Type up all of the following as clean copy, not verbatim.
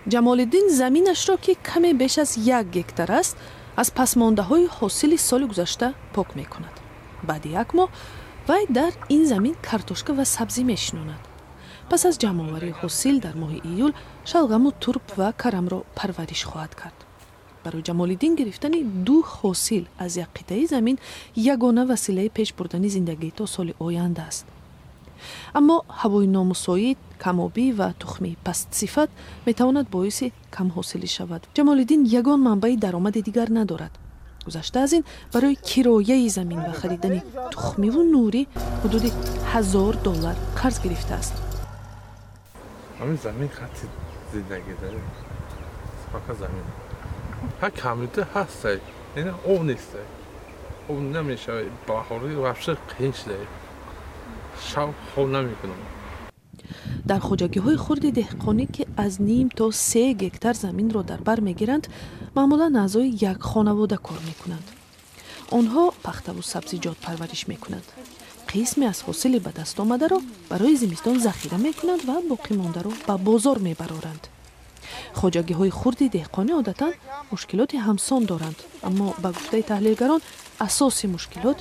ҷамолиддин заминашро ки каме беш аз 1 гектар аст аз пасмондаҳои ҳосили соли гузашта пок мекунад. баъди 1 моҳ вай дар ин замин картошка ва сабзӣ мешинонад. пас аз ҷамъоварии ҳосил дар моҳи июл шалғаму турб ва карамро парвариш хоҳад кард. барои ҷамолиддин гирифтани 2 ҳосил аз як қитъаи замин ягона василаи пеш бурдани зиндагӣ то соли оянда аст. аммо ҳавои номусоид, камобӣ ва тухми пастсифат метавонад боиси камҳосилӣ шавад. ҷамолиддин ягон манбаи даромади дигар надорад. гузашта аз ин барои кирояи замин ва харидани тухмиву нурӣ ҳудуди $1000 қарз гирифтааст. ҳамин замин хатти зиндагӣ дорад. фақат замин. ҳар камида ҳастай. яъне об нестай. об намешавад. баҳори вообще қиин шудаи. шаб хоб намекунам. дар хоҷагиҳои хурди деҳқонӣ ки аз 1.5 то 3 гектар заминро дар бар мегиранд, маъмулан аъзои як хонавода кор мекунанд. онҳо пахтаву сабзиҷот парвариш мекунанд. қисме аз ҳосили ба даст омадаро барои зимистон захира мекунанд ва боқимондаро ба бозор мебароранд. хоҷагиҳои хурди деҳқонӣ одатан мушкилоти ҳамсон доранд, аммо ба гуфтаи таҳлилгарон асоси мушкилот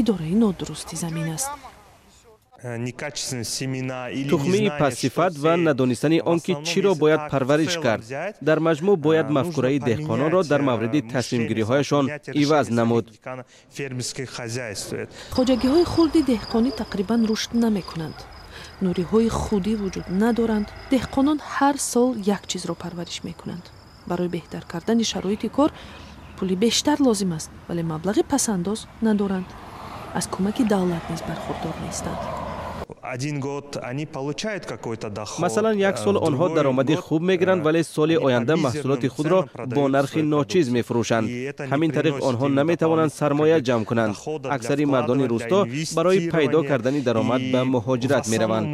идораи нодурусти замин аст. тухмии пастсифат ва надонистани он ки чиро бояд парвариш кард. дар маҷмӯъ бояд мафкураи деҳқононро дар мавриди тасмимгириҳояшон иваз намуд. хоҷагиҳои хурди деҳқонӣ тақрибан рушд намекунанд. нуриҳои худӣ вуҷуд надоранд. деҳқонон ҳар сол як чизро парвариш мекунанд. барои беҳтар кардани шароити кор пули бештар лозим аст, вале маблағи пасандоз надоранд. аз кӯмаки давлат низ бархурдор нестанд. масалан як сол онҳо даромади хуб мегиранд, вале соли оянда маҳсулоти худро бо нархи ночиз мефурӯшанд. ҳамин тариқ онҳо наметавонанд сармоя ҷамъ кунанд. аксари мардони рӯсто барои пайдо кардани даромад ба муҳоҷират мераванд.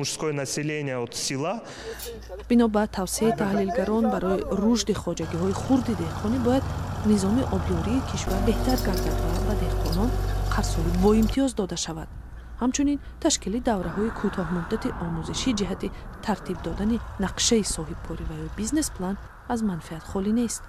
бино ба тавсеяи таҳлилгарон, барои рушди хоҷагиҳои хурди деҳқонӣ бояд низоми обёрии кишвар беҳтар гардад ва ба деҳқонон қарзҳои боимтиёз дода шавад. ҳамчунин ташкили давраҳои кӯтоҳмуддати омӯзишӣ ҷиҳати тартиб додани нақшаи соҳибкорӣ ва ё бизнес план аз манфиат холӣ нест.